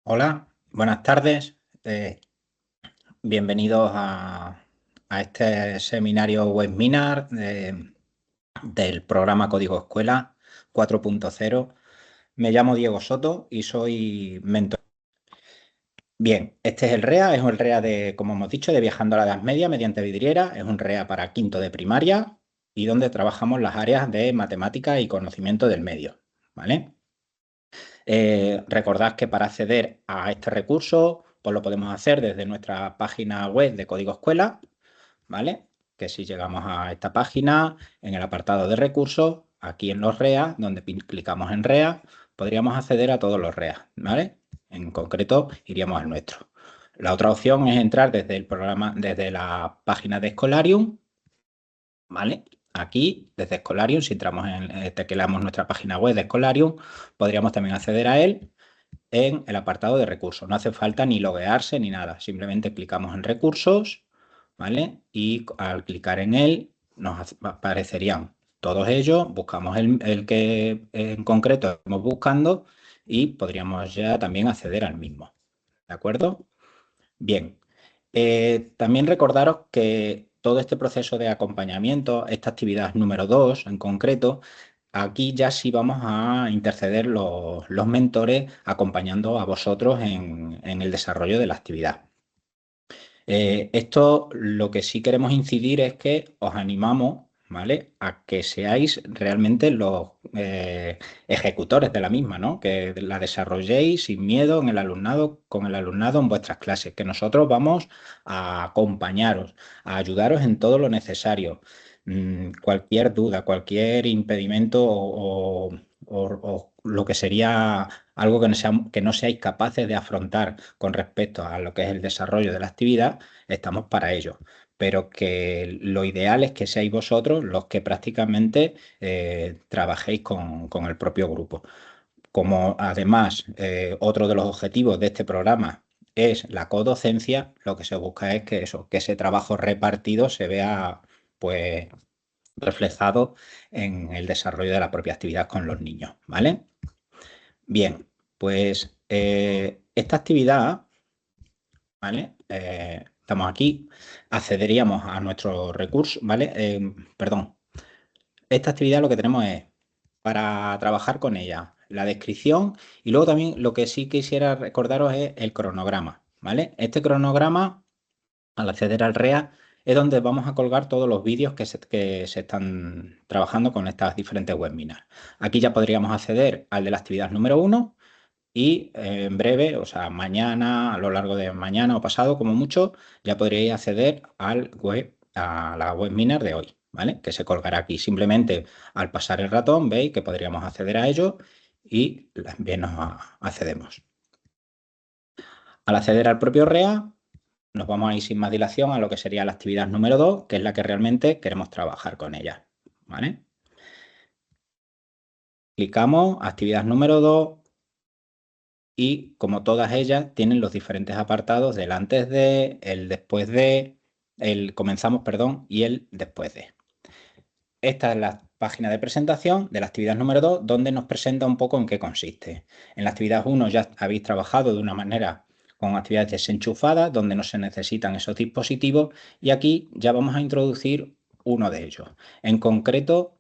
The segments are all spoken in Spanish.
Hola, buenas tardes. Bienvenidos a este seminario webinar del programa Código Escuela 4.0. Me llamo Diego Soto y soy mentor. Bien, este es el REA, es el REA de, como hemos dicho, de Viajando a la Edad Media mediante vidriera. Es un REA para quinto de primaria y donde trabajamos las áreas de matemática y conocimiento del medio, ¿vale? Recordad que para acceder a este recurso, pues lo podemos hacer desde nuestra página web de Código Escuela, ¿vale? Que si llegamos a esta página, en el apartado de recursos, aquí en los REA, donde clicamos en REA, podríamos acceder a todos los REA, ¿vale? En concreto, iríamos al nuestro. La otra opción es entrar desde el programa, desde la página de Scholarium, ¿vale? Aquí, desde Scholarium, si entramos tecleamos nuestra página web de Scholarium, podríamos también acceder a él en el apartado de recursos. No hace falta ni loguearse ni nada. Simplemente clicamos en recursos, ¿vale? Y al clicar en él nos aparecerían todos ellos. Buscamos el que en concreto estamos buscando y podríamos ya también acceder al mismo. ¿De acuerdo? Bien. También recordaros que todo este proceso de acompañamiento, esta actividad número 2 en concreto, aquí ya sí vamos a interceder los mentores acompañando a vosotros en el desarrollo de la actividad. Esto lo que sí queremos incidir es que os animamos, ¿vale? A que seáis realmente los ejecutores de la misma, ¿no? Que la desarrolléis sin miedo en el alumnado, con el alumnado en vuestras clases, que nosotros vamos a acompañaros, a ayudaros en todo lo necesario. Cualquier duda, cualquier impedimento o lo que sería algo que no seáis capaces de afrontar con respecto a lo que es el desarrollo de la actividad, estamos para ello. Pero que lo ideal es que seáis vosotros los que prácticamente trabajéis con el propio grupo. Como además otro de los objetivos de este programa es la codocencia, lo que se busca es que eso, que ese trabajo repartido se vea pues reflejado en el desarrollo de la propia actividad con los niños, ¿vale? Bien, pues esta actividad, ¿vale? Estamos aquí, accederíamos a nuestro recurso, ¿vale? Perdón, esta actividad lo que tenemos es para trabajar con ella la descripción y luego también lo que sí quisiera recordaros es el cronograma, ¿vale? Este cronograma, al acceder al REA, es donde vamos a colgar todos los vídeos que se están trabajando con estas diferentes webinars. Aquí ya podríamos acceder al de la actividad número 1 y en breve, o sea, mañana, a lo largo de mañana o pasado, como mucho, ya podréis acceder a la webinar de hoy, ¿vale? Que se colgará aquí. Simplemente al pasar el ratón, veis que podríamos acceder a ello y bien nos accedemos. Al acceder al propio REA, nos vamos a ir sin más dilación a lo que sería la actividad número 2, que es la que realmente queremos trabajar con ella, ¿vale? Clicamos, actividad número 2, y como todas ellas tienen los diferentes apartados del antes de, el después de, el comenzamos, perdón, y el después de. Esta es la página de presentación de la actividad número 2, donde nos presenta un poco en qué consiste. En la actividad 1 ya habéis trabajado de una manera con actividades desenchufadas, donde no se necesitan esos dispositivos, y aquí ya vamos a introducir uno de ellos. En concreto,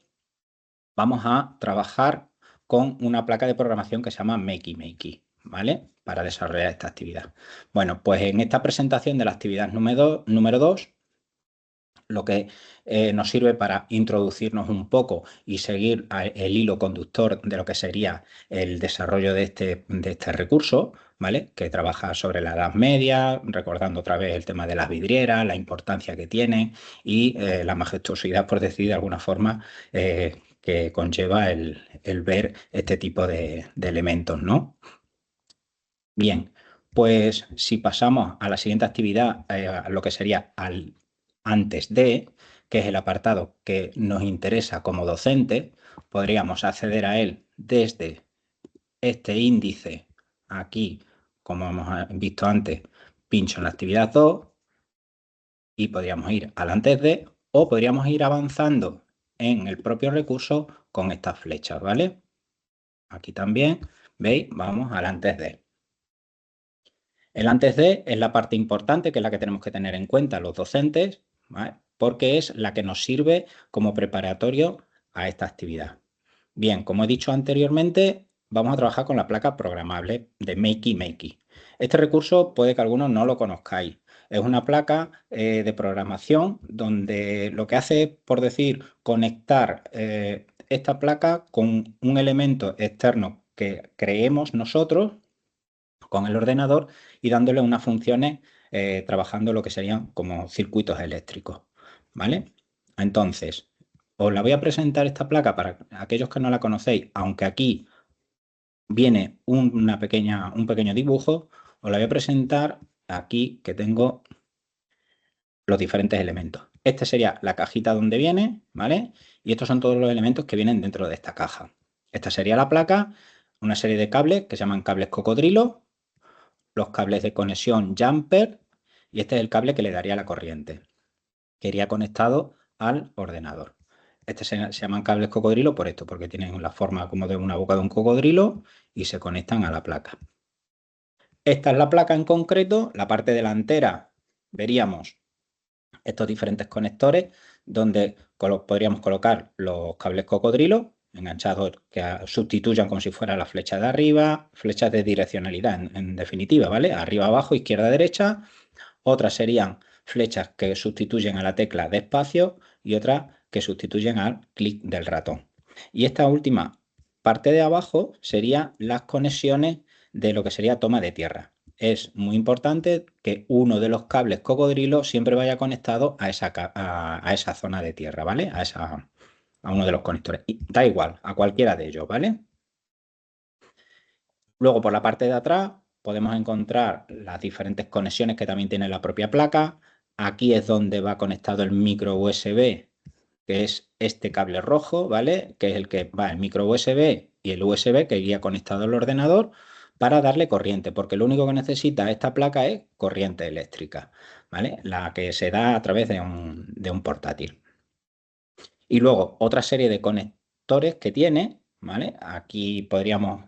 vamos a trabajar con una placa de programación que se llama Makey Makey, ¿vale? Para desarrollar esta actividad. Bueno, pues en esta presentación de la actividad número 2, lo que nos sirve para introducirnos un poco y seguir el hilo conductor de lo que sería el desarrollo de este recurso, ¿vale? Que trabaja sobre la Edad Media, recordando otra vez el tema de las vidrieras, la importancia que tiene y la majestuosidad, por decir de alguna forma, que conlleva el ver este tipo de elementos, ¿no? Bien, pues si pasamos a la siguiente actividad, a lo que sería al antes de, que es el apartado que nos interesa como docente, podríamos acceder a él desde este índice aquí, como hemos visto antes, pincho en la actividad 2 y podríamos ir al antes de, o podríamos ir avanzando en el propio recurso con estas flechas, ¿vale? Aquí también, ¿veis? Vamos al antes de. El antes de es la parte importante, que es la que tenemos que tener en cuenta los docentes, ¿vale? Porque es la que nos sirve como preparatorio a esta actividad. Bien, como he dicho anteriormente, vamos a trabajar con la placa programable de Makey Makey. Este recurso puede que algunos no lo conozcáis. Es una placa de programación donde lo que hace es, por decir, conectar esta placa con un elemento externo que creemos nosotros con el ordenador y dándole unas funciones trabajando lo que serían como circuitos eléctricos, ¿vale? Entonces, os la voy a presentar esta placa para aquellos que no la conocéis, aunque aquí viene un pequeño dibujo, os la voy a presentar aquí que tengo los diferentes elementos. Este sería la cajita donde viene, ¿vale? Y estos son todos los elementos que vienen dentro de esta caja. Esta sería la placa, una serie de cables que se llaman cables cocodrilo, los cables de conexión jumper y este es el cable que le daría la corriente, que iría conectado al ordenador. Este se llaman cables cocodrilo por esto, porque tienen la forma como de una boca de un cocodrilo y se conectan a la placa. Esta es la placa en concreto, la parte delantera veríamos estos diferentes conectores donde podríamos colocar los cables cocodrilo enganchados que sustituyan como si fuera la flecha de arriba, flechas de direccionalidad en definitiva, ¿vale? Arriba, abajo, izquierda, derecha. Otras serían flechas que sustituyen a la tecla de espacio y otras que sustituyen al clic del ratón. Y esta última parte de abajo serían las conexiones de lo que sería toma de tierra. Es muy importante que uno de los cables cocodrilo siempre vaya conectado a esa zona de tierra, ¿vale? A uno de los conectores. Y da igual, a cualquiera de ellos, ¿vale? Luego por la parte de atrás podemos encontrar las diferentes conexiones que también tiene la propia placa. Aquí es donde va conectado el micro USB, que es este cable rojo, ¿vale? Que es el que va el micro USB y el USB que iría conectado al ordenador para darle corriente, porque lo único que necesita esta placa es corriente eléctrica, ¿vale? La que se da a través de un portátil. Y luego otra serie de conectores que tiene, ¿vale? Aquí podríamos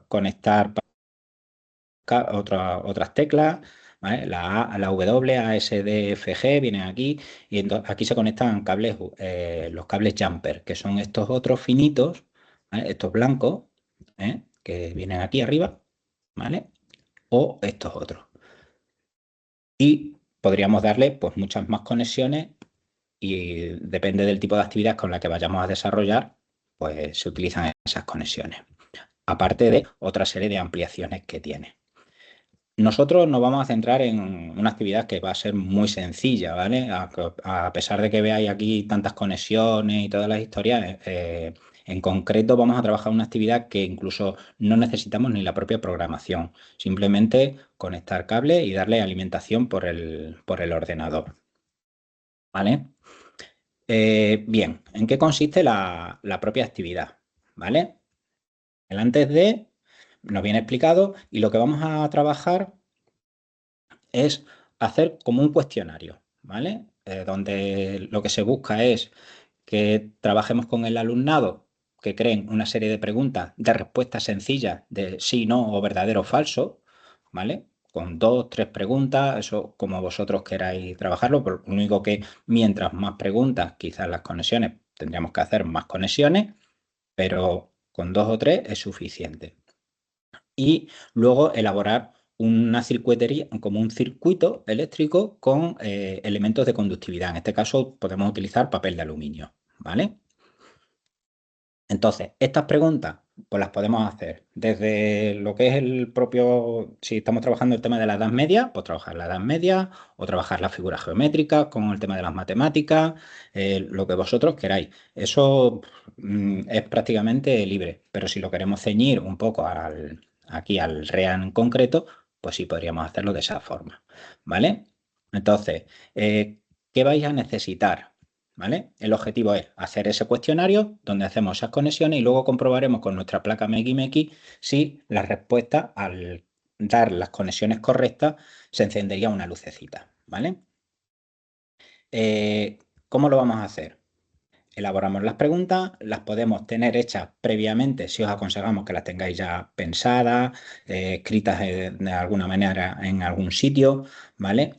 conectar otras teclas, ¿vale? La W, A, S, D, F, G vienen aquí y aquí se conectan cables, los cables jumper, que son estos otros finitos, ¿vale? Estos blancos, que vienen aquí arriba, ¿vale? O estos otros. Y podríamos darle pues muchas más conexiones y depende del tipo de actividad con la que vayamos a desarrollar, pues se utilizan esas conexiones. Aparte de otra serie de ampliaciones que tiene. Nosotros nos vamos a centrar en una actividad que va a ser muy sencilla, ¿vale? A pesar de que veáis aquí tantas conexiones y todas las historias, en concreto vamos a trabajar una actividad que incluso no necesitamos ni la propia programación, simplemente conectar cable y darle alimentación por el ordenador, ¿vale? Bien, ¿en qué consiste la propia actividad? ¿Vale? El antes de nos viene explicado y lo que vamos a trabajar es hacer como un cuestionario, ¿vale? Donde lo que se busca es que trabajemos con el alumnado, que creen una serie de preguntas de respuestas sencillas de sí, no o verdadero o falso, ¿vale? Con 2, 3 preguntas, eso como vosotros queráis trabajarlo, pero lo único que mientras más preguntas, quizás las conexiones, tendríamos que hacer más conexiones, pero con 2 o 3 es suficiente. Y luego elaborar una circuitería, como un circuito eléctrico con elementos de conductividad. En este caso podemos utilizar papel de aluminio, ¿vale? Entonces, estas preguntas pues las podemos hacer desde lo que es el propio, si estamos trabajando el tema de la Edad Media, pues trabajar la Edad Media o trabajar las figuras geométricas con el tema de las matemáticas, lo que vosotros queráis. Eso es prácticamente libre, pero si lo queremos ceñir un poco aquí al REAN en concreto, pues sí podríamos hacerlo de esa forma, ¿vale? Entonces, ¿qué vais a necesitar? ¿Vale? El objetivo es hacer ese cuestionario donde hacemos esas conexiones y luego comprobaremos con nuestra placa Makey si la respuesta al dar las conexiones correctas se encendería una lucecita, ¿vale? ¿Cómo lo vamos a hacer? elaboramos las preguntas, las podemos tener hechas previamente si os aconsejamos que las tengáis ya pensadas, escritas de alguna manera en algún sitio, ¿vale?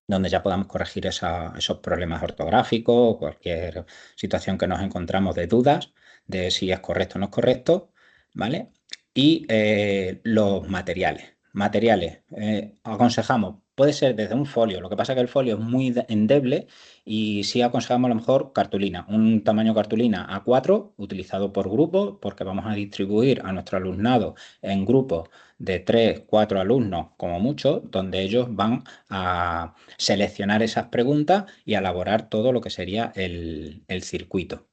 Donde ya podamos corregir esos problemas ortográficos o cualquier situación que nos encontramos de dudas de si es correcto o no es correcto, ¿vale? Y los materiales. Materiales, aconsejamos, puede ser desde un folio, lo que pasa es que el folio es muy endeble y sí aconsejamos a lo mejor cartulina, un tamaño cartulina A4 utilizado por grupo porque vamos a distribuir a nuestro alumnado en grupos de 3, 4 alumnos como mucho, donde ellos van a seleccionar esas preguntas y a elaborar todo lo que sería el circuito.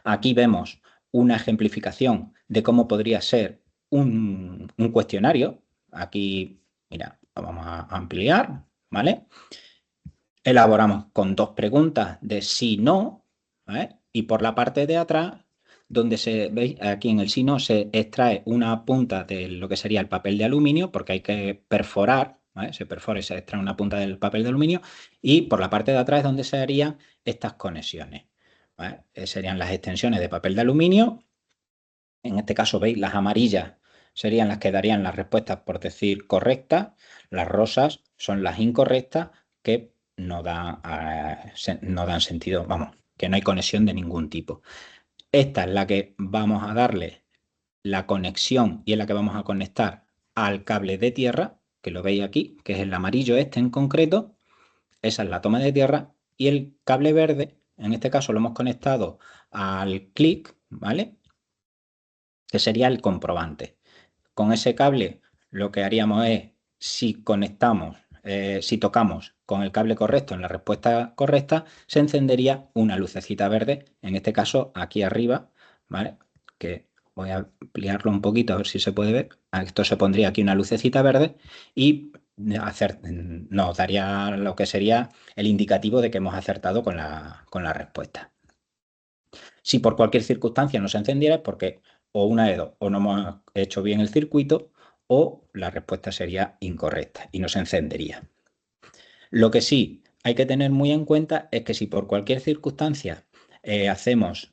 Aquí vemos una ejemplificación de cómo podría ser un cuestionario. Aquí, mira, lo vamos a ampliar, ¿vale? Elaboramos con 2 preguntas de sí, no, ¿vale? Y por la parte de atrás, donde veis aquí en el sí, no, se extrae una punta de lo que sería el papel de aluminio, porque hay que perforar, ¿vale? Se perfora y se extrae una punta del papel de aluminio, y por la parte de atrás es donde se harían estas conexiones, ¿vale? Serían las extensiones de papel de aluminio. En este caso, veis, las amarillas serían las que darían las respuestas por decir correctas, las rosas son las incorrectas que no dan sentido, vamos, que no hay conexión de ningún tipo. Esta es la que vamos a darle la conexión y es la que vamos a conectar al cable de tierra, que lo veis aquí, que es el amarillo este en concreto. Esa es la toma de tierra y el cable verde, en este caso lo hemos conectado al clic, ¿vale? Que sería el comprobante. Con ese cable lo que haríamos es, si conectamos, si tocamos con el cable correcto en la respuesta correcta, se encendería una lucecita verde, en este caso aquí arriba, ¿vale? Que voy a ampliarlo un poquito a ver si se puede ver. Esto se pondría aquí una lucecita verde y nos daría lo que sería el indicativo de que hemos acertado con la respuesta. Si por cualquier circunstancia no se encendiera es porque o una de dos, o no hemos hecho bien el circuito o la respuesta sería incorrecta y no se encendería. Lo que sí hay que tener muy en cuenta es que si por cualquier circunstancia hacemos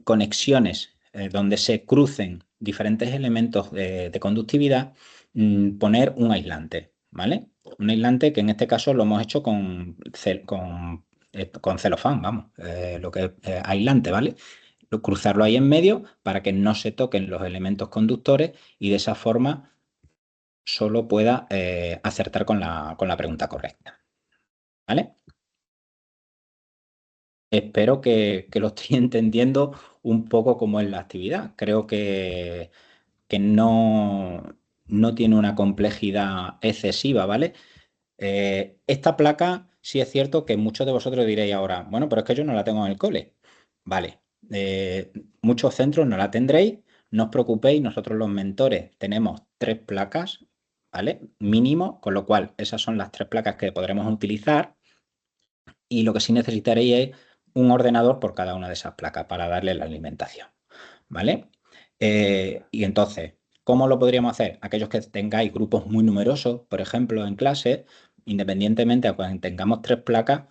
conexiones donde se crucen diferentes elementos de conductividad, poner un aislante, ¿vale? Un aislante que en este caso lo hemos hecho con celofán, vamos, lo que es aislante, ¿vale? Cruzarlo ahí en medio para que no se toquen los elementos conductores y de esa forma solo pueda acertar con la pregunta correcta, ¿vale? Espero que lo estoy entendiendo un poco cómo es la actividad. Creo que no tiene una complejidad excesiva, ¿vale? Esta placa sí es cierto que muchos de vosotros diréis ahora, bueno, pero es que yo no la tengo en el cole. Vale, muchos centros no la tendréis, no os preocupéis, nosotros los mentores tenemos 3 placas, ¿vale? Mínimo, con lo cual esas son las 3 placas que podremos utilizar y lo que sí necesitaréis es un ordenador por cada una de esas placas para darle la alimentación, ¿vale? Y entonces, ¿cómo lo podríamos hacer? Aquellos que tengáis grupos muy numerosos, por ejemplo, en clase, independientemente de cuando tengamos 3 placas,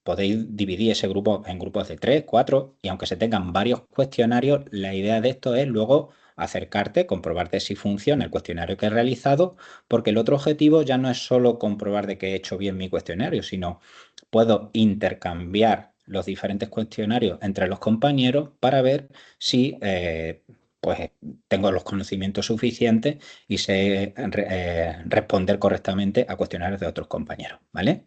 podéis dividir ese grupo en grupos de 3, 4, y aunque se tengan varios cuestionarios, la idea de esto es luego acercarte, comprobarte si funciona el cuestionario que he realizado, porque el otro objetivo ya no es solo comprobar de que he hecho bien mi cuestionario, sino puedo intercambiar los diferentes cuestionarios entre los compañeros para ver si pues, tengo los conocimientos suficientes y sé responder correctamente a cuestionarios de otros compañeros, ¿vale?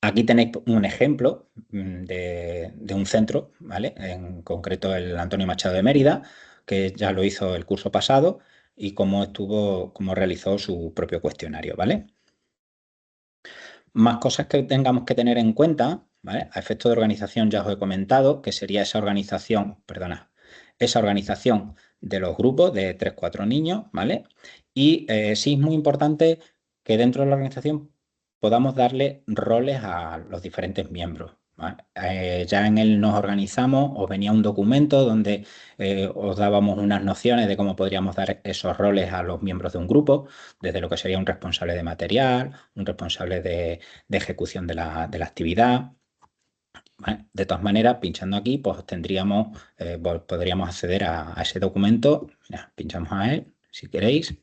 Aquí tenéis un ejemplo de un centro, ¿vale? En concreto el Antonio Machado de Mérida, que ya lo hizo el curso pasado y cómo realizó su propio cuestionario, ¿vale? Más cosas que tengamos que tener en cuenta, ¿vale? A efecto de organización ya os he comentado que sería esa organización, perdona, esa organización de los grupos de 3, 4 niños, ¿vale? Y sí es muy importante que dentro de la organización podamos darle roles a los diferentes miembros, ¿vale? Ya en él nos organizamos, os venía un documento donde os dábamos unas nociones de cómo podríamos dar esos roles a los miembros de un grupo, desde lo que sería un responsable de material, un responsable de ejecución de la actividad, ¿vale? De todas maneras, pinchando aquí, pues tendríamos, podríamos acceder a ese documento. Mira, pinchamos a él, si queréis,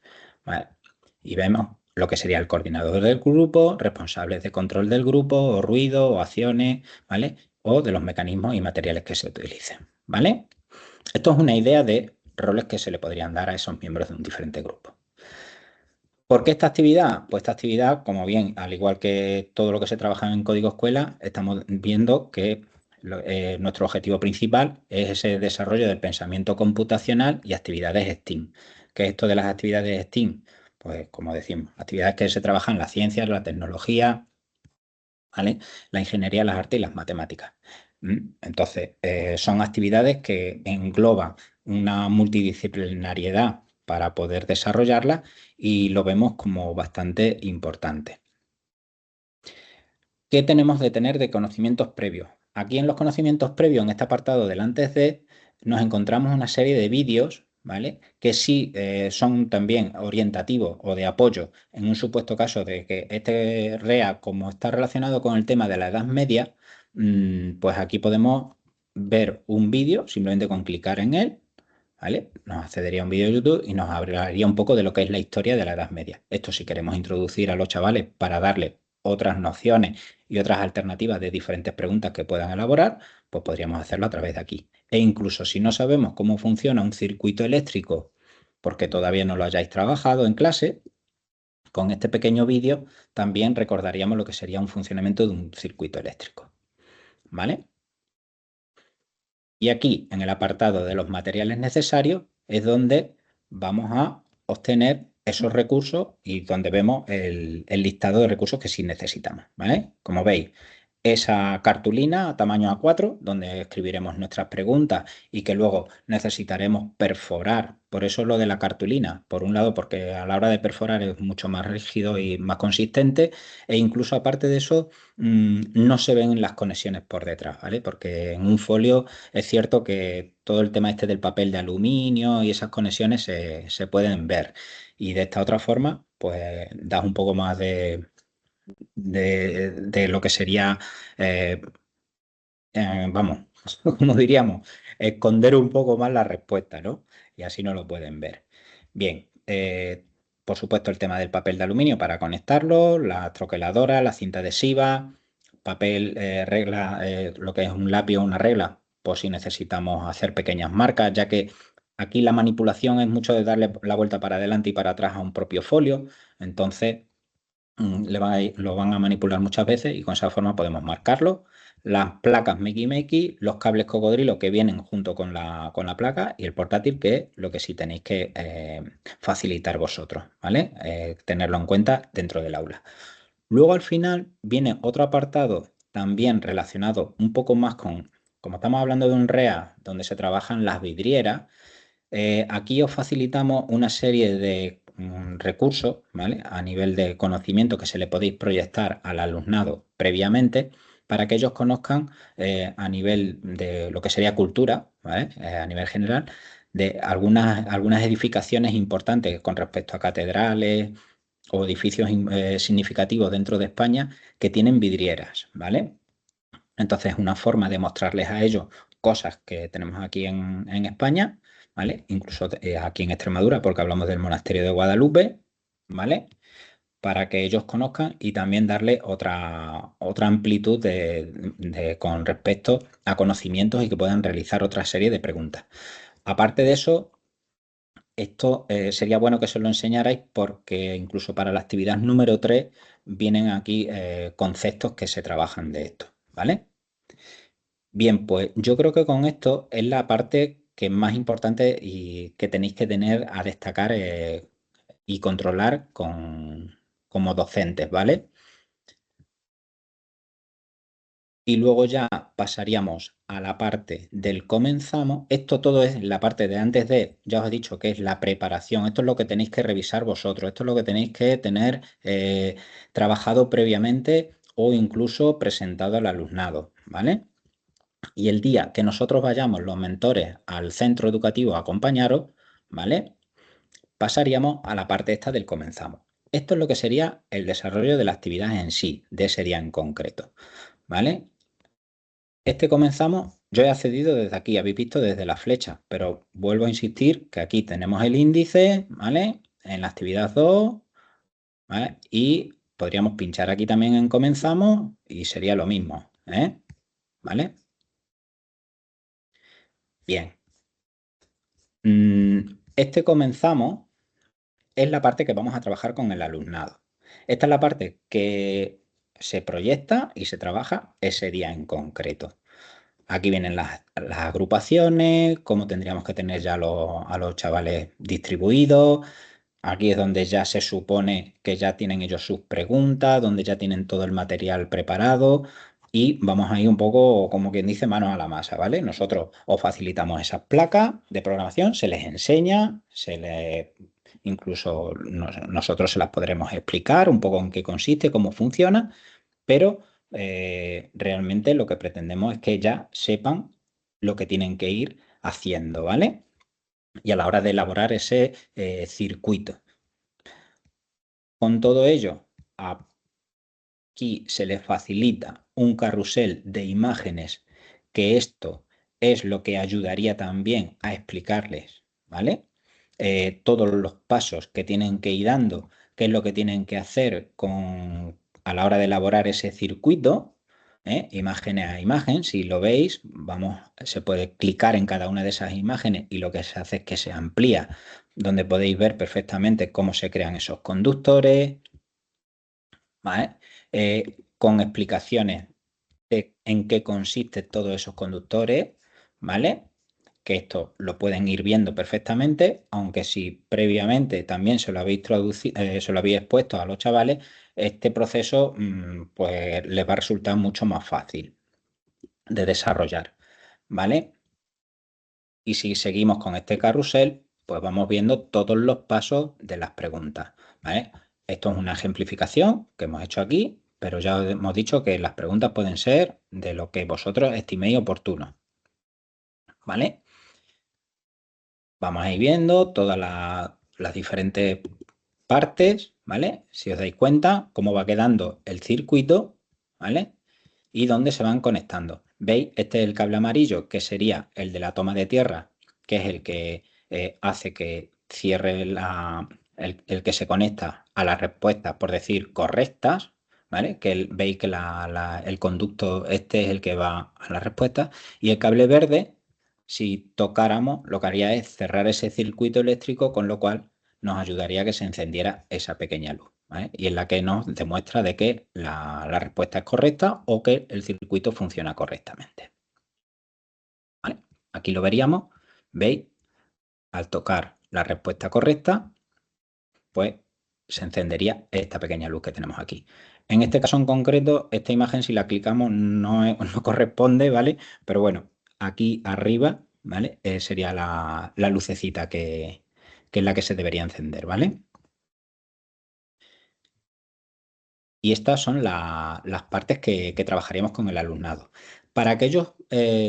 ¿vale? Y vemos lo que sería el coordinador del grupo, responsables de control del grupo, o ruido, o acciones, ¿vale? O de los mecanismos y materiales que se utilicen, ¿vale? Esto es una idea de roles que se le podrían dar a esos miembros de un diferente grupo. ¿Por qué esta actividad? Pues esta actividad, como bien, al igual que todo lo que se trabaja en código escuela, estamos viendo que nuestro objetivo principal es ese desarrollo del pensamiento computacional y actividades STEAM. ¿Qué es esto de las actividades STEAM? Pues, como decimos, actividades que se trabajan en las ciencias, la tecnología, ¿vale? La ingeniería, las artes y las matemáticas. Entonces, son actividades que engloban una multidisciplinariedad para poder desarrollarlas y lo vemos como bastante importante. ¿Qué tenemos de tener de conocimientos previos? Aquí en los conocimientos previos, en este apartado del antes de, nos encontramos una serie de vídeos, ¿vale? Que sí son también orientativos o de apoyo en un supuesto caso de que este REA, como está relacionado con el tema de la Edad Media, pues aquí podemos ver un vídeo simplemente con clicar en él, ¿vale? Nos accedería a un vídeo de YouTube y nos hablaría un poco de lo que es la historia de la Edad Media. Esto si queremos introducir a los chavales para darle otras nociones y otras alternativas de diferentes preguntas que puedan elaborar, pues podríamos hacerlo a través de aquí. E incluso si no sabemos cómo funciona un circuito eléctrico, porque todavía no lo hayáis trabajado en clase, con este pequeño vídeo también recordaríamos lo que sería un funcionamiento de un circuito eléctrico. ¿Vale? Y aquí, en el apartado de los materiales necesarios, es donde vamos a obtener esos recursos y donde vemos el listado de recursos que sí necesitamos, ¿vale? Como veis, esa cartulina a tamaño A4, donde escribiremos nuestras preguntas y que luego necesitaremos perforar. Por eso lo de la cartulina, por un lado, porque a la hora de perforar es mucho más rígido y más consistente, e incluso aparte de eso, no se ven las conexiones por detrás, ¿vale? Porque en un folio es cierto que todo el tema este del papel de aluminio y esas conexiones se pueden ver. Y de esta otra forma, pues das un poco más de lo que sería, eh, vamos, como diríamos, esconder un poco más la respuesta, ¿no? Y así no lo pueden ver. Bien, por supuesto el tema del papel de aluminio para conectarlo, la troqueladora, la cinta adhesiva, papel, regla, lo que es un lápiz o una regla, por si necesitamos hacer pequeñas marcas, ya que aquí la manipulación es mucho de darle la vuelta para adelante y para atrás a un propio folio, entonces lo van a manipular muchas veces y con esa forma podemos marcarlo. Las placas Makey Makey, los cables cocodrilo que vienen junto con la placa y el portátil, que es lo que sí tenéis que facilitar vosotros, ¿vale? Tenerlo en cuenta dentro del aula. Luego al final viene otro apartado también relacionado un poco más con, como estamos hablando de un REA donde se trabajan las vidrieras, aquí os facilitamos una serie de recursos, ¿vale? A nivel de conocimiento que se le podéis proyectar al alumnado previamente para que ellos conozcan a nivel de lo que sería cultura, ¿vale? A nivel general, de algunas edificaciones importantes con respecto a catedrales o edificios significativos dentro de España que tienen vidrieras, ¿vale? Entonces, una forma de mostrarles a ellos cosas que tenemos aquí en España, ¿vale? Incluso aquí en Extremadura, porque hablamos del monasterio de Guadalupe, ¿vale? Para que ellos conozcan y también darle otra amplitud con respecto a conocimientos y que puedan realizar otra serie de preguntas. Aparte de eso, esto sería bueno que se lo enseñarais porque incluso para la actividad número 3 vienen aquí conceptos que se trabajan de esto, ¿vale? Bien, pues yo creo que con esto es la parte que es más importante y que tenéis que tener a destacar y controlar como docentes, ¿vale? Y luego ya pasaríamos a la parte del comenzamos. Esto todo es la parte de antes de, ya os he dicho que es la preparación. Esto es lo que tenéis que revisar vosotros. Esto es lo que tenéis que tener trabajado previamente o incluso presentado al alumnado, ¿vale? Y el día que nosotros vayamos los mentores al centro educativo a acompañaros, ¿vale? Pasaríamos a la parte esta del comenzamos. Esto es lo que sería el desarrollo de la actividad en sí, de ese día en concreto, ¿vale? Este comenzamos, yo he accedido desde aquí, habéis visto desde la flecha, pero vuelvo a insistir que aquí tenemos el índice, ¿vale? En la actividad 2, ¿vale? Y podríamos pinchar aquí también en comenzamos y sería lo mismo, ¿eh? ¿Vale? Bien. Este comenzamos es la parte que vamos a trabajar con el alumnado. Esta es la parte que se proyecta y se trabaja ese día en concreto. Aquí vienen las agrupaciones, cómo tendríamos que tener ya a los chavales distribuidos. Aquí es donde ya se supone que ya tienen ellos sus preguntas, donde ya tienen todo el material preparado y vamos a ir un poco, como quien dice, manos a la masa, ¿vale? Nosotros os facilitamos esas placas de programación, se les enseña, incluso nosotros se las podremos explicar un poco en qué consiste, cómo funciona, pero realmente lo que pretendemos es que ya sepan lo que tienen que ir haciendo, ¿vale? Y a la hora de elaborar ese circuito. Con todo ello, aquí se les facilita un carrusel de imágenes, que esto es lo que ayudaría también a explicarles, ¿vale? Todos los pasos que tienen que ir dando, qué es lo que tienen que hacer a la hora de elaborar ese circuito, imagen a imagen. Si lo veis, se puede clicar en cada una de esas imágenes y lo que se hace es que se amplía, donde podéis ver perfectamente cómo se crean esos conductores, ¿vale? Con explicaciones de en qué consisten todos esos conductores, ¿vale? Que esto lo pueden ir viendo perfectamente, aunque si previamente también se lo habéis se lo habéis expuesto a los chavales, este proceso pues les va a resultar mucho más fácil de desarrollar, ¿vale? Y si seguimos con este carrusel, pues vamos viendo todos los pasos de las preguntas, ¿vale? Esto es una ejemplificación que hemos hecho aquí, pero ya os hemos dicho que las preguntas pueden ser de lo que vosotros estiméis oportuno, ¿vale? Vamos a ir viendo todas las diferentes partes, ¿vale? Si os dais cuenta, cómo va quedando el circuito, ¿vale? Y dónde se van conectando. ¿Veis? Este es el cable amarillo, que sería el de la toma de tierra, que es el que hace que cierre el que se conecta a las respuestas, por decir, correctas, ¿vale? Veis que el conducto este es el que va a las respuestas. Y el cable verde, si tocáramos, lo que haría es cerrar ese circuito eléctrico, con lo cual nos ayudaría a que se encendiera esa pequeña luz, ¿vale? Y en la que nos demuestra de que la respuesta es correcta o que el circuito funciona correctamente, ¿vale? Aquí lo veríamos, ¿veis? Al tocar la respuesta correcta, pues se encendería esta pequeña luz que tenemos aquí. En este caso en concreto, esta imagen, si la clicamos, no corresponde, ¿vale? Pero bueno, aquí arriba, ¿vale? Sería la lucecita que es la que se debería encender, ¿vale? Y estas son las partes que trabajaríamos con el alumnado. Para aquellos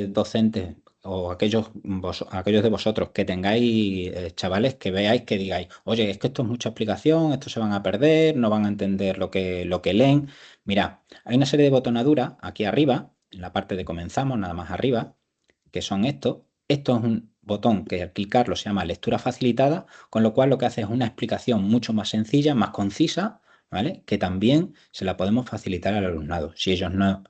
docentes o aquellos de vosotros que tengáis chavales que veáis que digáis, oye, es que esto es mucha explicación, esto se van a perder, no van a entender lo que leen. Mira, hay una serie de botonaduras aquí arriba, en la parte de comenzamos, nada más arriba, que son estos. Esto es un botón que al clicarlo se llama lectura facilitada, con lo cual lo que hace es una explicación mucho más sencilla, más concisa, ¿vale? Que también se la podemos facilitar al alumnado. Si ellos no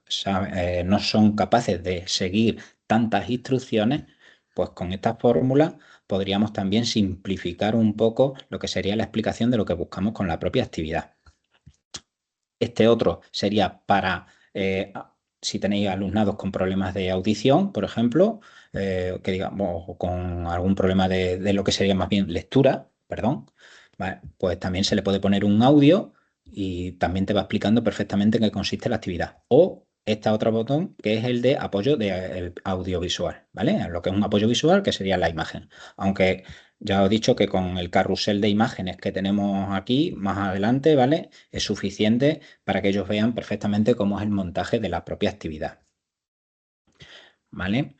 son capaces de seguir tantas instrucciones, pues con esta fórmula podríamos también simplificar un poco lo que sería la explicación de lo que buscamos con la propia actividad. Este otro sería para si tenéis alumnados con problemas de audición, por ejemplo, que digamos, o con algún problema de lo que sería más bien lectura, perdón, ¿vale? Pues también se le puede poner un audio y también te va explicando perfectamente en qué consiste la actividad. O este otro botón, que es el de apoyo de audiovisual, ¿vale? Lo que es un apoyo visual, que sería la imagen. Aunque ya os he dicho que con el carrusel de imágenes que tenemos aquí, más adelante, ¿vale? Es suficiente para que ellos vean perfectamente cómo es el montaje de la propia actividad, ¿vale?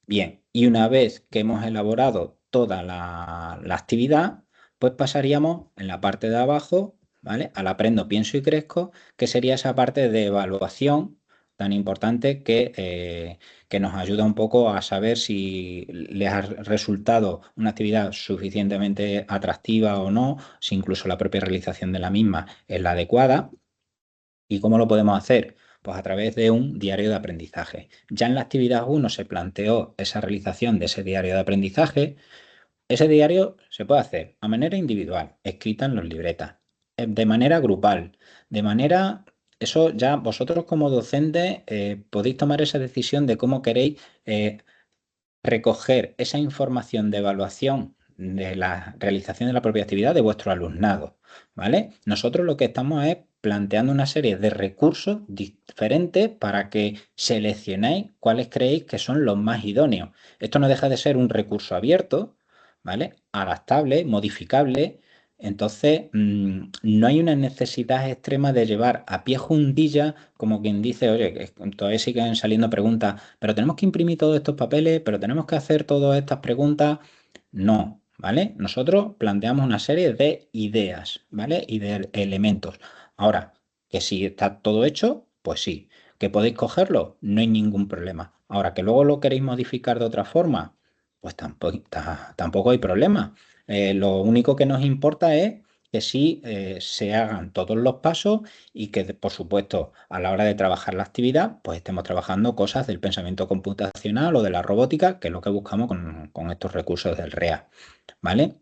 Bien, y una vez que hemos elaborado toda la actividad, pues pasaríamos en la parte de abajo, ¿vale? Al aprendo, pienso y crezco, que sería esa parte de evaluación tan importante que nos ayuda un poco a saber si les ha resultado una actividad suficientemente atractiva o no, si incluso la propia realización de la misma es la adecuada. ¿Y cómo lo podemos hacer? Pues a través de un diario de aprendizaje. Ya en la actividad 1 se planteó esa realización de ese diario de aprendizaje. Ese diario se puede hacer a manera individual, escrita en los libretas, de manera grupal, de manera... Eso ya vosotros como docentes podéis tomar esa decisión de cómo queréis recoger esa información de evaluación de la realización de la propia actividad de vuestro alumnado, ¿vale? Nosotros lo que estamos es planteando una serie de recursos diferentes para que seleccionéis cuáles creéis que son los más idóneos. Esto no deja de ser un recurso abierto, ¿vale? Adaptable, modificable. Entonces, no hay una necesidad extrema de llevar a pie juntilla, como quien dice, oye, que todavía siguen saliendo preguntas, pero tenemos que imprimir todos estos papeles, pero tenemos que hacer todas estas preguntas. No, ¿vale? Nosotros planteamos una serie de ideas, ¿vale? Y de elementos. Ahora, que si está todo hecho, pues sí. ¿Que podéis cogerlo? No hay ningún problema. Ahora, que luego lo queréis modificar de otra forma, pues tampoco hay problema. Lo único que nos importa es que sí se hagan todos los pasos y que, por supuesto, a la hora de trabajar la actividad, pues estemos trabajando cosas del pensamiento computacional o de la robótica, que es lo que buscamos con estos recursos del REA, ¿vale?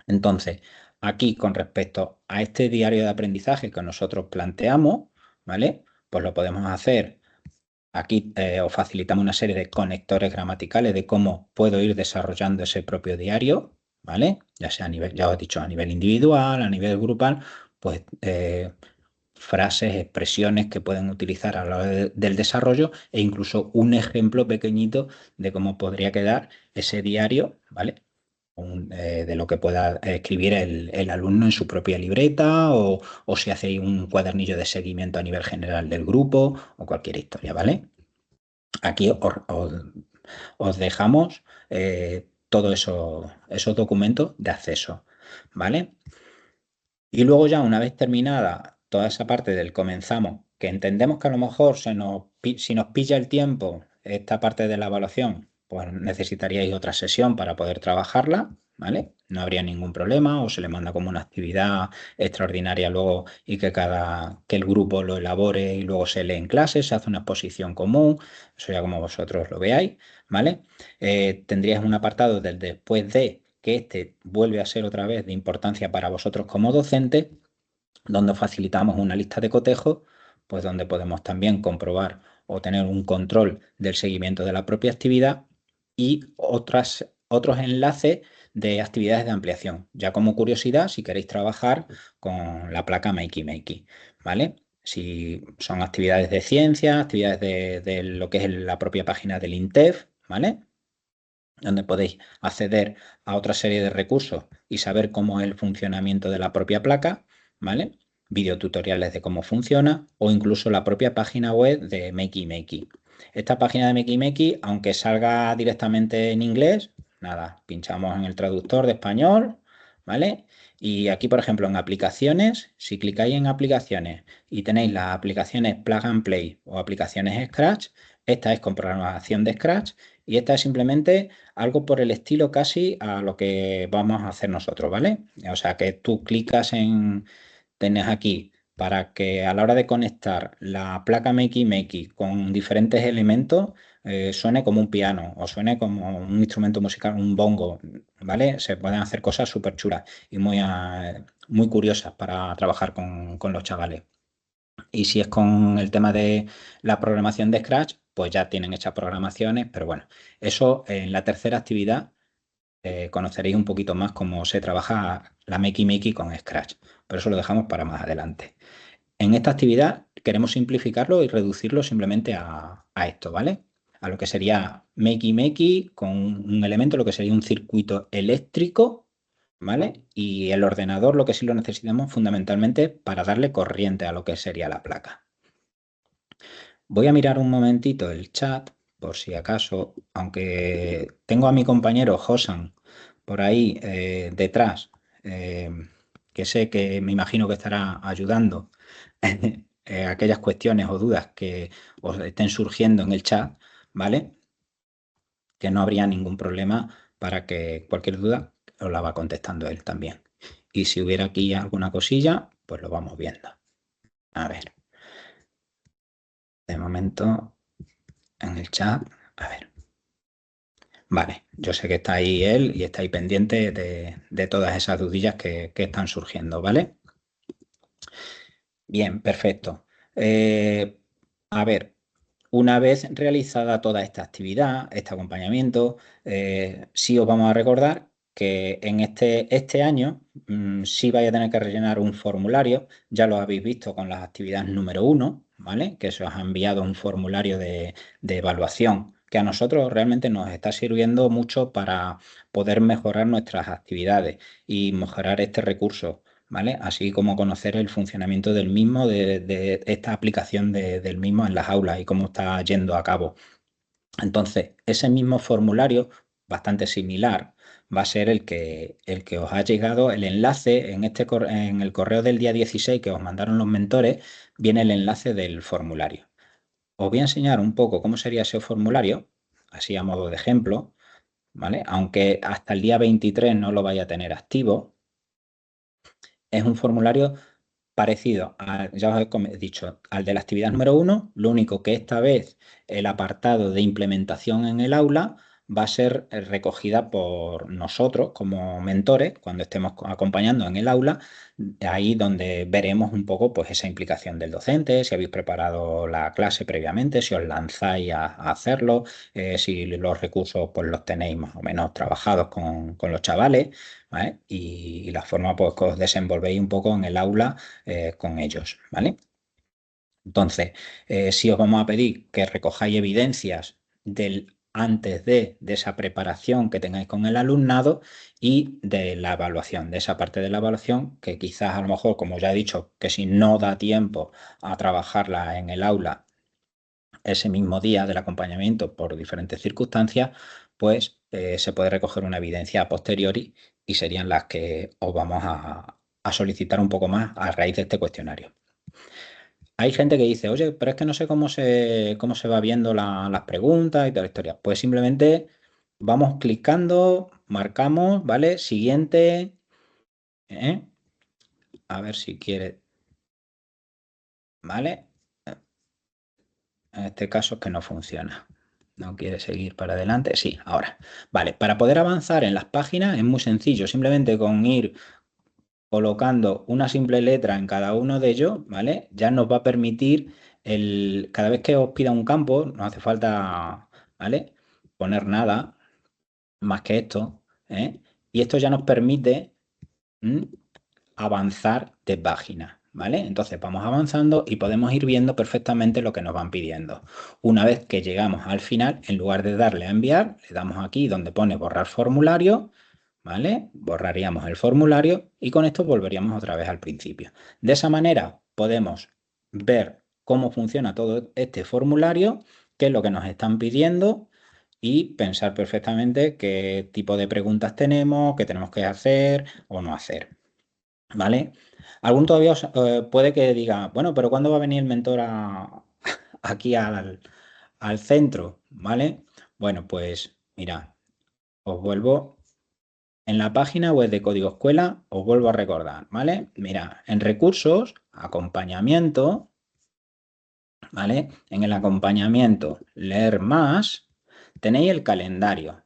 Entonces, aquí con respecto a este diario de aprendizaje que nosotros planteamos, ¿vale? Pues lo podemos hacer. Aquí os facilitamos una serie de conectores gramaticales de cómo puedo ir desarrollando ese propio diario, ¿vale? Ya sea a nivel, ya os he dicho, a nivel individual, a nivel grupal, pues frases, expresiones que pueden utilizar a la hora del desarrollo e incluso un ejemplo pequeñito de cómo podría quedar ese diario, ¿vale? De lo que pueda escribir el alumno en su propia libreta o si hacéis un cuadernillo de seguimiento a nivel general del grupo o cualquier historia, ¿vale? Aquí os dejamos todos esos documentos de acceso, ¿vale? Y luego ya una vez terminada toda esa parte del comenzamos, que entendemos que a lo mejor si nos pilla el tiempo esta parte de la evaluación, pues necesitaríais otra sesión para poder trabajarla, ¿vale? No habría ningún problema o se le manda como una actividad extraordinaria luego y que el grupo lo elabore y luego se lee en clase, se hace una exposición común, eso ya como vosotros lo veáis, ¿vale? Tendríais un apartado del después de que este vuelve a ser otra vez de importancia para vosotros como docentes, donde facilitamos una lista de cotejos, pues donde podemos también comprobar o tener un control del seguimiento de la propia actividad y otros enlaces de actividades de ampliación. Ya como curiosidad, si queréis trabajar con la placa Makey Makey, ¿vale? Si son actividades de ciencia, actividades de lo que es la propia página del INTEF, ¿vale? Donde podéis acceder a otra serie de recursos y saber cómo es el funcionamiento de la propia placa, ¿vale? Videotutoriales de cómo funciona o incluso la propia página web de Makey Makey. Esta página de Makey Makey, aunque salga directamente en inglés, nada, pinchamos en el traductor de español, ¿vale? Y aquí, por ejemplo, en aplicaciones, si clicáis en aplicaciones y tenéis las aplicaciones Plug and Play o aplicaciones Scratch, esta es con programación de Scratch y esta es simplemente algo por el estilo casi a lo que vamos a hacer nosotros, ¿vale? O sea que tú tienes aquí para que a la hora de conectar la placa Makey Makey con diferentes elementos suene como un piano o suene como un instrumento musical, un bongo, ¿vale? Se pueden hacer cosas súper chulas y muy curiosas para trabajar con los chavales. Y si es con el tema de la programación de Scratch, pues ya tienen hechas programaciones, pero bueno, eso en la tercera actividad conoceréis un poquito más cómo se trabaja la Makey Makey con Scratch, pero eso lo dejamos para más adelante. En esta actividad queremos simplificarlo y reducirlo simplemente a esto, ¿vale? A lo que sería Makey Makey con un elemento, lo que sería un circuito eléctrico, ¿vale? Y el ordenador lo que sí lo necesitamos fundamentalmente para darle corriente a lo que sería la placa. Voy a mirar un momentito el chat, por si acaso, aunque tengo a mi compañero Josan por ahí detrás, que sé que me imagino que estará ayudando aquellas cuestiones o dudas que os estén surgiendo en el chat, ¿vale? Que no habría ningún problema para que cualquier duda os la va contestando él también. Y si hubiera aquí alguna cosilla, pues lo vamos viendo. A ver. De momento, en el chat, a ver. Vale, yo sé que está ahí él y está ahí pendiente de todas esas dudillas que están surgiendo, ¿vale? Bien, perfecto. A ver, una vez realizada toda esta actividad, este acompañamiento, sí os vamos a recordar que en este año sí vais a tener que rellenar un formulario, ya lo habéis visto con las actividades número 1, ¿vale? Que se os ha enviado un formulario de evaluación que a nosotros realmente nos está sirviendo mucho para poder mejorar nuestras actividades y mejorar este recurso. ¿Vale? Así como conocer el funcionamiento del mismo, de esta aplicación del mismo en las aulas y cómo está yendo a cabo. Entonces, ese mismo formulario, bastante similar, va a ser el que os ha llegado el enlace en el correo del día 16 que os mandaron los mentores, viene el enlace del formulario. Os voy a enseñar un poco cómo sería ese formulario, así a modo de ejemplo, ¿vale? Aunque hasta el día 23 no lo vaya a tener activo. Es un formulario parecido, ya os he dicho, al de la actividad número 1, lo único que esta vez el apartado de implementación en el aula va a ser recogida por nosotros como mentores cuando estemos acompañando en el aula, ahí donde veremos un poco pues, esa implicación del docente, si habéis preparado la clase previamente, si os lanzáis a hacerlo, si los recursos pues, los tenéis más o menos trabajados con los chavales, ¿vale? Y la forma pues, que os desenvolvéis un poco en el aula con ellos, ¿vale? Entonces, si os vamos a pedir que recojáis evidencias del antes de esa preparación que tengáis con el alumnado y de la evaluación, de esa parte de la evaluación que quizás a lo mejor, como ya he dicho, que si no da tiempo a trabajarla en el aula ese mismo día del acompañamiento por diferentes circunstancias, pues se puede recoger una evidencia a posteriori y serían las que os vamos a solicitar un poco más a raíz de este cuestionario. Hay gente que dice, oye, pero es que no sé cómo se va viendo las preguntas y toda la historia. Pues simplemente vamos clicando, marcamos, ¿vale? Siguiente. ¿eh? A ver si quiere, ¿vale? En este caso es que no funciona. No quiere seguir para adelante. Sí, ahora. Vale, para poder avanzar en las páginas es muy sencillo. Simplemente con ir colocando una simple letra en cada uno de ellos, ¿vale? Ya nos va a permitir cada vez que os pida un campo, no hace falta, ¿vale? Poner nada más que esto, ¿eh? Y esto ya nos permite avanzar de página, ¿vale? Entonces vamos avanzando y podemos ir viendo perfectamente lo que nos van pidiendo. Una vez que llegamos al final, en lugar de darle a enviar, le damos aquí donde pone borrar formulario, ¿vale? Borraríamos el formulario y con esto volveríamos otra vez al principio. De esa manera podemos ver cómo funciona todo este formulario, qué es lo que nos están pidiendo y pensar perfectamente qué tipo de preguntas tenemos, qué tenemos que hacer o no hacer. ¿Vale? Algún todavía puede que diga, bueno, pero ¿cuándo va a venir el mentor aquí al centro? ¿Vale? Bueno, pues mira, os vuelvo en la página web de Código Escuela, os vuelvo a recordar, ¿vale? Mira, en recursos, acompañamiento, ¿vale? En el acompañamiento, leer más, tenéis el calendario.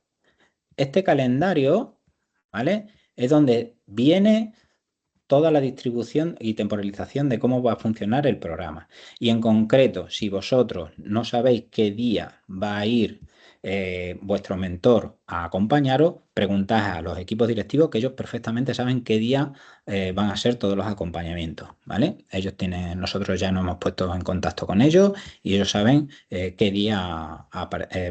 Este calendario, ¿vale? Es donde viene toda la distribución y temporalización de cómo va a funcionar el programa. Y en concreto, si vosotros no sabéis qué día va a ir vuestro mentor a acompañaros, preguntad a los equipos directivos que ellos perfectamente saben qué día van a ser todos los acompañamientos, ¿vale? Nosotros ya nos hemos puesto en contacto con ellos y ellos saben qué día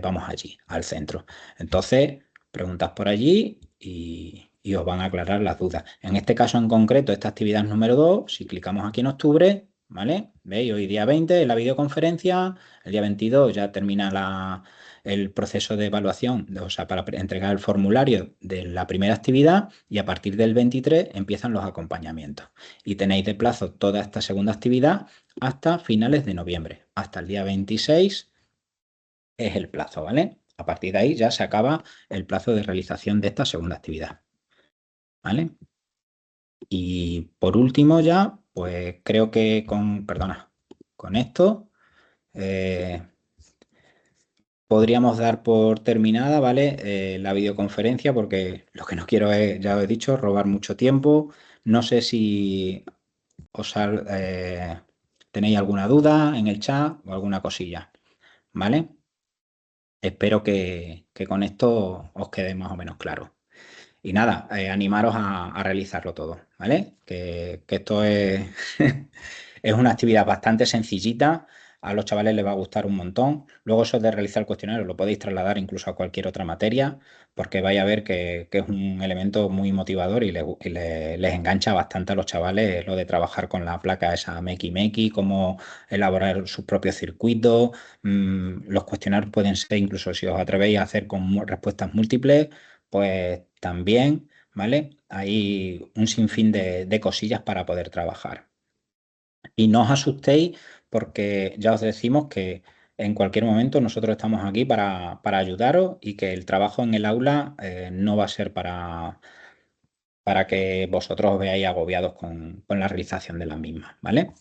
vamos allí, al centro. Entonces, preguntad por allí y os van a aclarar las dudas. En este caso en concreto, esta actividad número 2, si clicamos aquí en octubre, ¿vale? ¿Veis? Hoy día 20 en la videoconferencia, el día 22 ya termina el proceso de evaluación, o sea, para entregar el formulario de la primera actividad y a partir del 23 empiezan los acompañamientos. Y tenéis de plazo toda esta segunda actividad hasta finales de noviembre. Hasta el día 26 es el plazo, ¿vale? A partir de ahí ya se acaba el plazo de realización de esta segunda actividad, ¿vale? Y por último ya, pues creo que perdona, con esto eh, podríamos dar por terminada, ¿vale? La videoconferencia, porque lo que no quiero es, ya os he dicho, robar mucho tiempo. No sé si tenéis alguna duda en el chat o alguna cosilla, ¿vale? Espero que con esto os quede más o menos claro. Y nada, animaros a realizarlo todo, ¿vale? Que esto es, es una actividad bastante sencillita, a los chavales les va a gustar un montón. Luego eso de realizar el cuestionario lo podéis trasladar incluso a cualquier otra materia, porque vais a ver que es un elemento muy motivador les engancha bastante a los chavales lo de trabajar con la placa esa Meki Meki, cómo elaborar sus propios circuitos. Los cuestionarios pueden ser, incluso si os atrevéis a hacer con respuestas múltiples, pues también, ¿vale? Hay un sinfín de cosillas para poder trabajar. Y no os asustéis porque ya os decimos que en cualquier momento nosotros estamos aquí para ayudaros y que el trabajo en el aula no va a ser para que vosotros os veáis agobiados con la realización de las mismas, ¿vale?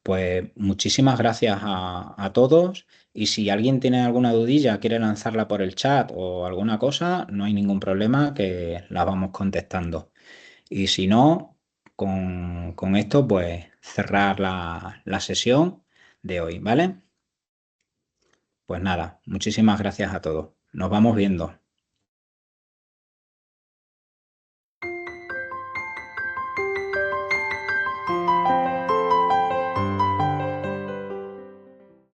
Pues muchísimas gracias a todos y si alguien tiene alguna dudilla, quiere lanzarla por el chat o alguna cosa, no hay ningún problema que la vamos contestando. Y si no, con esto, pues cerrar la sesión de hoy, ¿vale? Pues nada, muchísimas gracias a todos. Nos vamos viendo.